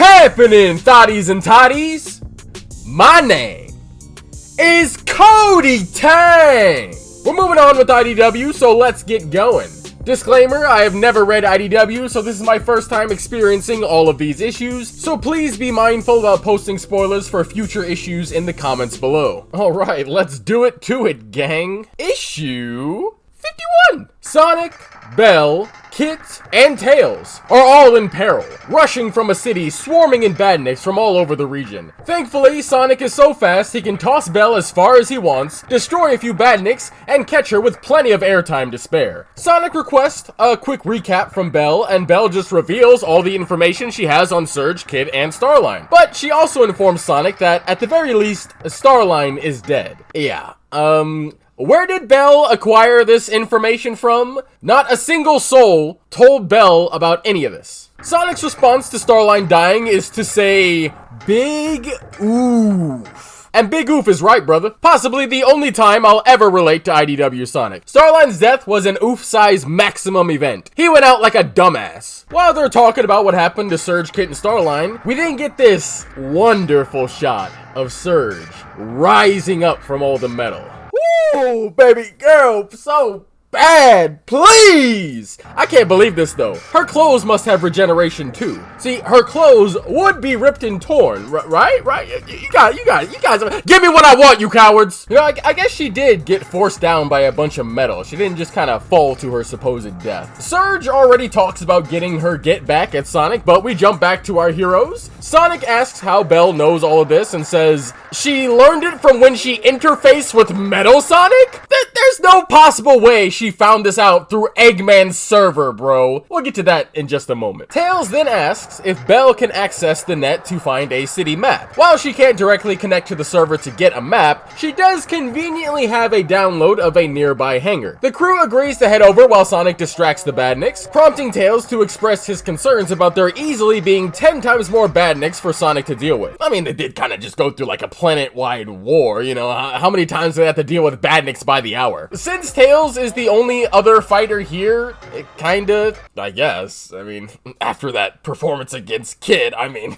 happening, thotties and totties? My name is KotyTang. We're moving on with IDW, so let's get going. Disclaimer, I have never read IDW, so this is my first time experiencing all of these issues, so please be mindful about posting spoilers for future issues in the comments below. Alright, let's do it to it, gang. Issue 51. Sonic, Belle, Kit, and Tails are all in peril, rushing from a city swarming in badniks from all over the region. Thankfully, Sonic is so fast he can toss Belle as far as he wants, destroy a few badniks, and catch her with plenty of airtime to spare. Sonic requests a quick recap from Belle, and Belle just reveals all the information she has on Surge, Kid, and Starline. But she also informs Sonic that, at the very least, Starline is dead. Yeah, where did Belle acquire this information from? Not a single soul told Belle about any of this. Sonic's response to Starline dying is to say, big oof. And big oof is right, brother. Possibly the only time I'll ever relate to IDW Sonic. Starline's death was an oof-size maximum event. He went out like a dumbass. While they're talking about what happened to Surge, Kit, and Starline, we then get this wonderful shot of Surge rising up from all the metal. Woo, baby girl, so bad, please! I can't believe this though. Her clothes must have regeneration too. See, her clothes would be ripped and torn, right? You guys, give me what I want, you cowards! You know, I guess she did get forced down by a bunch of metal. She didn't just kind of fall to her supposed death. Surge already talks about getting her get back at Sonic, but we jump back to our heroes. Sonic asks how Belle knows all of this and says, she learned it from when she interfaced with Metal Sonic? There's no possible way she found this out through Eggman's server, bro. We'll get to that in just a moment. Tails then asks if Belle can access the net to find a city map. While she can't directly connect to the server to get a map, she does conveniently have a download of a nearby hangar. The crew agrees to head over while Sonic distracts the badniks, prompting Tails to express his concerns about there easily being 10 times more badniks for Sonic to deal with. I mean, they did kind of just go through like a planet-wide war, you know, how many times do they have to deal with badniks by the hour? Since Tails is the only other fighter here, it kinda, I guess, I mean, after that performance against Kid, I mean,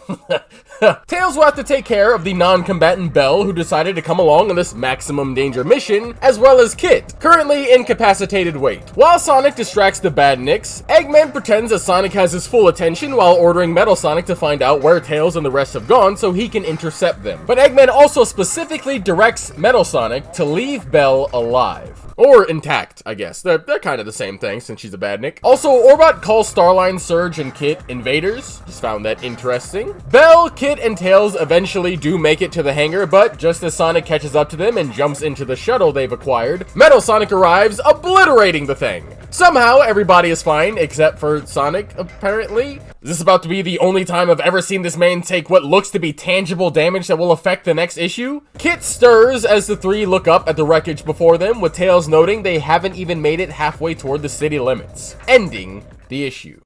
Tails will have to take care of the non-combatant Belle, who decided to come along on this maximum danger mission, as well as Kit, currently incapacitated weight. While Sonic distracts the badniks, Eggman pretends that Sonic has his full attention while ordering Metal Sonic to find out where Tails and the rest have gone so he can intercept them. But Eggman also specifically directs Metal Sonic to leave Belle alive. Or intact, I guess. They're kind of the same thing since she's a badnik. Also, Orbot calls Starline, Surge, and Kit invaders. Just found that interesting. Belle, Kit, and Tails eventually do make it to the hangar, but just as Sonic catches up to them and jumps into the shuttle they've acquired, Metal Sonic arrives, obliterating the thing. Somehow, everybody is fine, except for Sonic, apparently. Is this about to be the only time I've ever seen this man take what looks to be tangible damage that will affect the next issue? Kit stirs as the three look up at the wreckage before them, with Tails noting they haven't even made it halfway toward the city limits, ending the issue.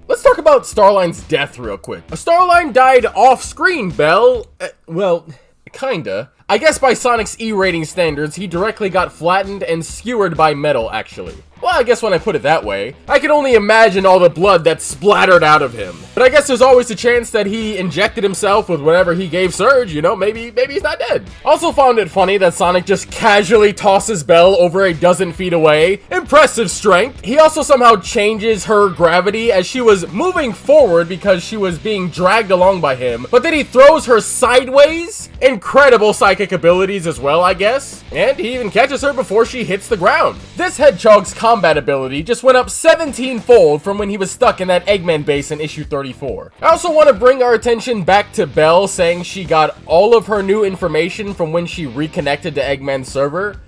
Let's talk about Starline's death real quick. Starline died off-screen, Belle. Well, kinda. I guess by Sonic's E-rating standards, he directly got flattened and skewered by metal, actually. Well, I guess when I put it that way, I can only imagine all the blood that splattered out of him. But I guess there's always a chance that he injected himself with whatever he gave Surge, you know, maybe he's not dead. Also found it funny that Sonic just casually tosses Belle over a dozen feet away. Impressive strength. He also somehow changes her gravity as she was moving forward because she was being dragged along by him, but then he throws her sideways. Incredible psychic abilities as well, I guess. And he even catches her before she hits the ground. This Hedgehog's combat ability just went up 17-fold from when he was stuck in that Eggman base in issue 34. I also want to bring our attention back to Belle saying she got all of her new information from when she reconnected to Eggman's server.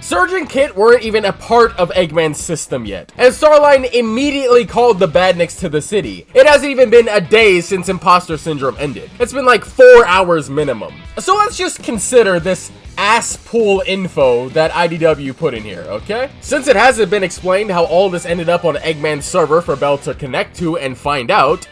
Surge and Kit weren't even a part of Eggman's system yet, and Starline immediately called the badniks to the city. It hasn't even been a day since Imposter Syndrome ended. It's been like 4 hours minimum. So let's just consider this ass pool info that IDW put in here, okay? Since it hasn't been explained how all this ended up on Eggman's server for Belle to connect to and find out,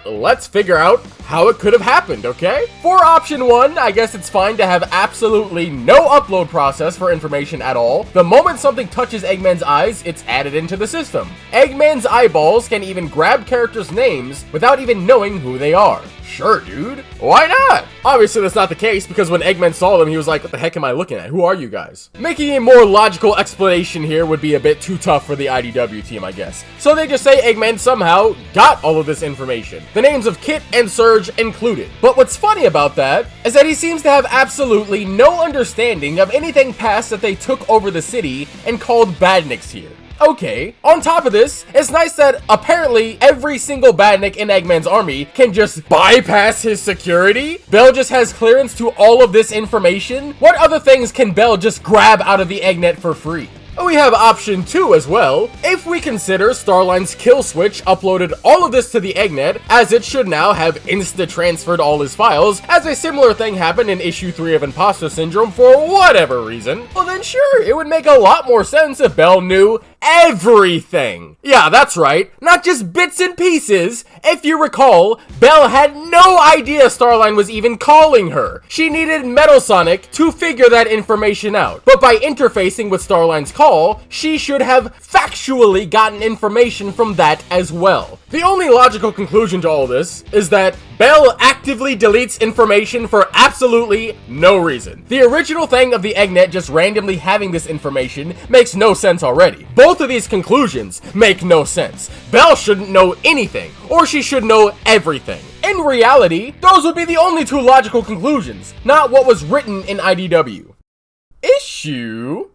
let's figure out how it could have happened, okay? For option 1, I guess it's fine to have absolutely no upload process for information at all. The moment something touches Eggman's eyes, it's added into the system. Eggman's eyeballs can even grab characters' names without even knowing who they are. Sure, dude. Why not? Obviously, that's not the case, because when Eggman saw them, he was like, what the heck am I looking at? Who are you guys? Making a more logical explanation here would be a bit too tough for the IDW team, I guess. So they just say Eggman somehow got all of this information. The names of Kit and Surge included. But what's funny about that is that he seems to have absolutely no understanding of anything past that they took over the city and called badniks here. Okay, on top of this, it's nice that apparently every single badnik in Eggman's army can just bypass his security. Bell just has clearance to all of this information. What other things can Bell just grab out of the Eggnet for free? We have option 2 as well. If we consider Starline's kill switch uploaded all of this to the Eggnet, as it should now have insta-transferred all his files, as a similar thing happened in issue 3 of Imposter Syndrome for whatever reason, well then sure, it would make a lot more sense if Bell knew everything. Yeah, that's right, not just bits and pieces. If you recall, Bell had no idea Starline was even calling her. She needed Metal Sonic to figure that information out. But by interfacing with Starline's call, she should have factually gotten information from that as well. The only logical conclusion to all this is that Bell actively deletes information for absolutely no reason. The original thing of the Eggnet just randomly having this information makes no sense already. Both of these conclusions make no sense. Bell shouldn't know anything, or she should know everything. In reality, those would be the only two logical conclusions, not what was written in IDW. Issue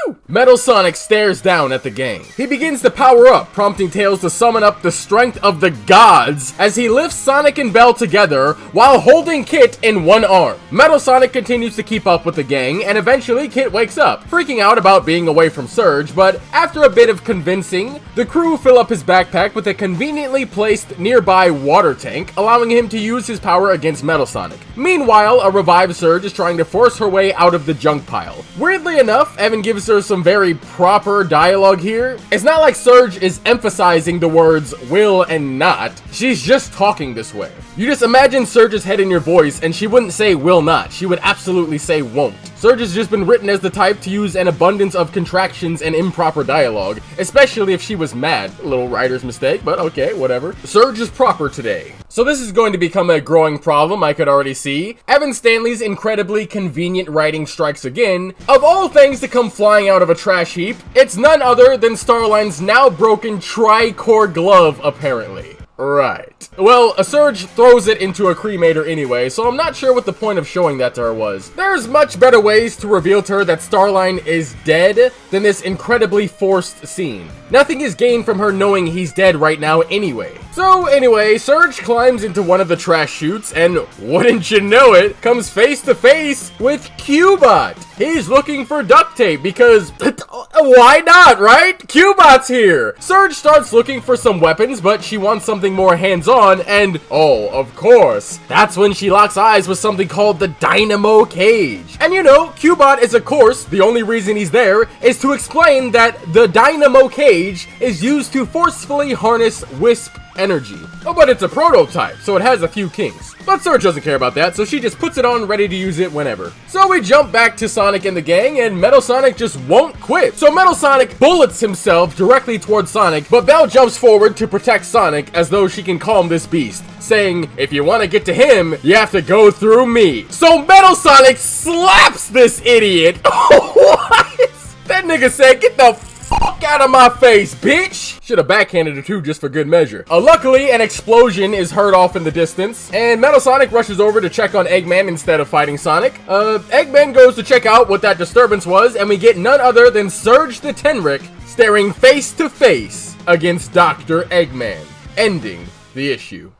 52. Metal Sonic stares down at the gang. He begins to power up, prompting Tails to summon up the strength of the gods as he lifts Sonic and Bell together while holding Kit in one arm. Metal Sonic continues to keep up with the gang, and eventually Kit wakes up, freaking out about being away from Surge, but after a bit of convincing, the crew fill up his backpack with a conveniently placed nearby water tank, allowing him to use his power against Metal Sonic. Meanwhile, a revived Surge is trying to force her way out of the junk pile. Weirdly enough, Evan gives her some very proper dialogue here. It's not like Surge is emphasizing the words will and not. She's just talking this way. You just imagine Surge's head in your voice and she wouldn't say will not. She would absolutely say won't. Surge has just been written as the type to use an abundance of contractions and improper dialogue, especially if she was mad. A little writer's mistake, but okay, whatever. Surge is proper today. So this is going to become a growing problem, I could already see. Evan Stanley's incredibly convenient writing strikes again. Of all things to come flying out of a trash heap, it's none other than Starline's now broken tri-core glove, apparently. Right. Well, a Surge throws it into a cremator anyway, so I'm not sure what the point of showing that to her was. There's much better ways to reveal to her that Starline is dead than this incredibly forced scene. Nothing is gained from her knowing he's dead right now anyway. So anyway, Surge climbs into one of the trash chutes and, wouldn't you know it, comes face to face with Cubot. He's looking for duct tape because, why not, right? Cubot's here. Surge starts looking for some weapons, but she wants something more hands-on, and oh, of course, that's when she locks eyes with something called the Dynamo Cage. And you know, Cubot is, of course, the only reason he's there is to explain that the Dynamo Cage is used to forcefully harness Wisp energy. Oh, but it's a prototype, so it has a few kinks. But Surge doesn't care about that, so she just puts it on ready to use it whenever. So we jump back to Sonic and the gang, and Metal Sonic just won't quit. So Metal Sonic bullets himself directly towards Sonic, but Bell jumps forward to protect Sonic as though she can calm this beast, saying, if you want to get to him, you have to go through me. So Metal Sonic slaps this idiot. What? That nigga said, get the fuck out of my face, bitch! Should have backhanded her too, just for good measure. Luckily, an explosion is heard off in the distance, and Metal Sonic rushes over to check on Eggman instead of fighting Sonic. Eggman goes to check out what that disturbance was, and we get none other than Surge the Tenric staring face to face against Dr. Eggman, ending the issue.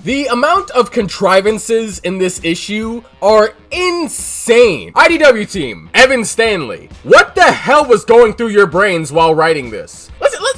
The amount of contrivances in this issue are insane. IDW team, Evan Stanley, what the hell was going through your brains while writing this?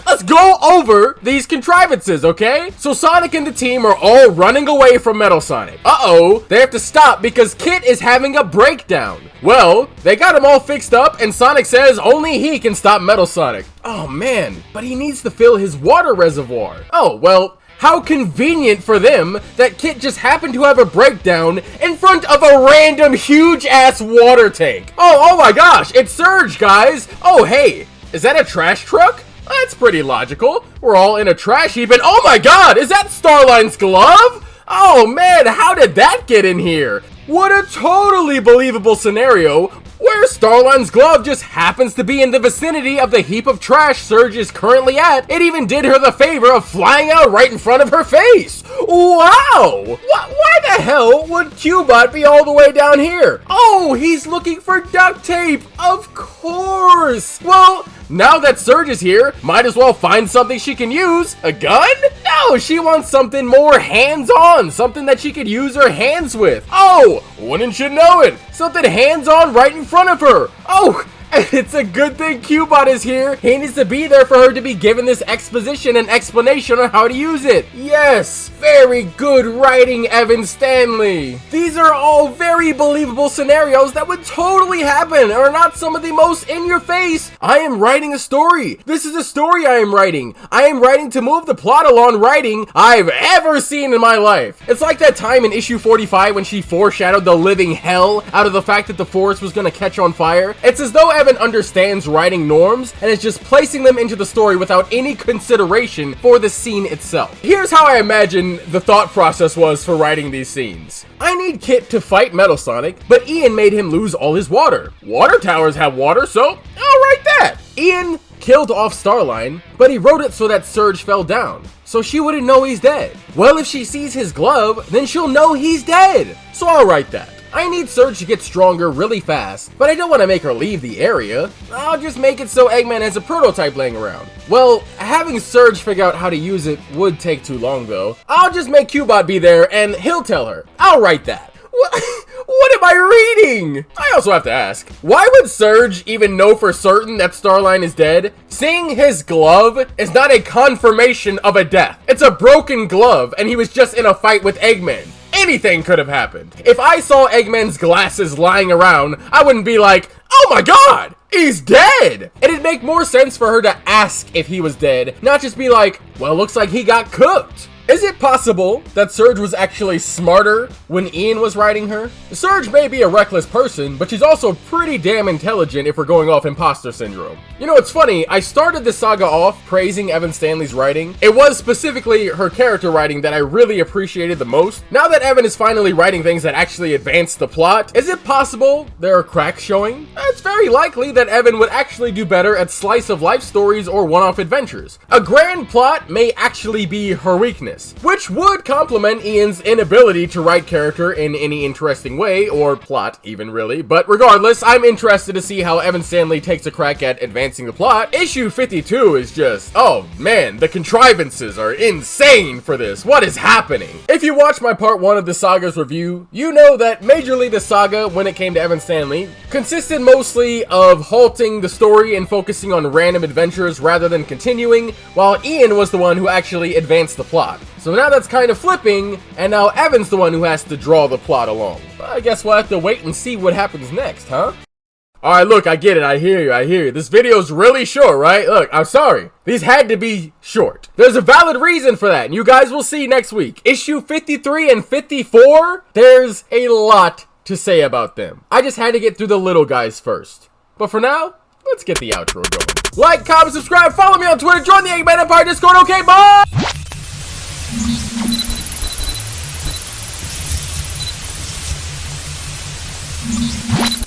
Let's go over these contrivances, okay? So Sonic and the team are all running away from Metal Sonic. Uh-oh, they have to stop because Kit is having a breakdown. Well, they got him all fixed up and Sonic says only he can stop Metal Sonic. Oh man, but he needs to fill his water reservoir. Oh, well, How convenient for them that Kit just happened to have a breakdown in front of a random huge-ass water tank. Oh my gosh, it's Surge, guys. Oh, hey, is that a trash truck? That's pretty logical. We're all in a trash heap, and oh my god, is that Starline's glove? Oh man, how did that get in here? What a totally believable scenario where Starline's glove just happens to be in the vicinity of the heap of trash Surge is currently at. It even did her the favor of flying out right in front of her face. Wow! Why the hell would Qbot be all the way down here? Oh, he's looking for duct tape. Of course. Well, now that Surge is here, might as well find something she can use. A gun? No, she wants something more hands-on, something that she could use her hands with. Oh, wouldn't you know it? Something hands-on right in front of her. Oh, it's a good thing Qbot is here. He needs to be there for her to be given this exposition and explanation on how to use it. Yes, very good writing, Evan Stanley. These are all very believable scenarios that would totally happen and are not some of the most in-your-face. I am writing a story. This is a story I am writing. I am writing to move the plot along writing I've ever seen in my life. It's like that time in issue 45 when she foreshadowed the living hell out of the fact that the forest was going to catch on fire. It's as though Evan understands writing norms and is just placing them into the story without any consideration for the scene itself. Here's how I imagine the thought process was for writing these scenes. I need Kit to fight Metal Sonic, but Ian made him lose all his water. Water towers have water, so I'll write that. Ian killed off Starline, but he wrote it so that Surge fell down, so she wouldn't know he's dead. Well, if she sees his glove, then she'll know he's dead, so I'll write that. I need Surge to get stronger really fast, but I don't want to make her leave the area. I'll just make it so Eggman has a prototype laying around. Well, having Surge figure out how to use it would take too long though. I'll just make Qbot be there and he'll tell her. I'll write that. What am I reading? I also have to ask, why would Surge even know for certain that Starline is dead? Seeing his glove is not a confirmation of a death. It's a broken glove and he was just in a fight with Eggman. Anything could have happened. If I saw Eggman's glasses lying around, I wouldn't be like, oh my god, he's dead! It'd make more sense for her to ask if he was dead, not just be like, well, looks like he got cooked. Is it possible that Surge was actually smarter when Ian was writing her? Surge may be a reckless person, but she's also pretty damn intelligent if we're going off imposter syndrome. You know, it's funny, I started this saga off praising Evan Stanley's writing. It was specifically her character writing that I really appreciated the most. Now that Evan is finally writing things that actually advance the plot, is it possible there are cracks showing? It's very likely that Evan would actually do better at slice of life stories or one-off adventures. A grand plot may actually be her weakness, which would complement Ian's inability to write character in any interesting way, or plot even really, but regardless, I'm interested to see how Evan Stanley takes a crack at advancing the plot. Issue 52 is just, oh man, the contrivances are insane for this. What is happening? If you watch my part 1 of the saga's review, you know that majorly the saga, when it came to Evan Stanley, consisted mostly of halting the story and focusing on random adventures rather than continuing, while Ian was the one who actually advanced the plot. So now that's kind of flipping, and now Evan's the one who has to draw the plot along. Well, I guess we'll have to wait and see what happens next, huh? Alright, look, I get it, I hear you. This video's really short, right? Look, I'm sorry. These had to be short. There's a valid reason for that, and you guys will see next week. Issue 53 and 54, there's a lot to say about them. I just had to get through the little guys first. But for now, let's get the outro going. Like, comment, subscribe, follow me on Twitter, join the Eggman Empire Discord, okay, bye! You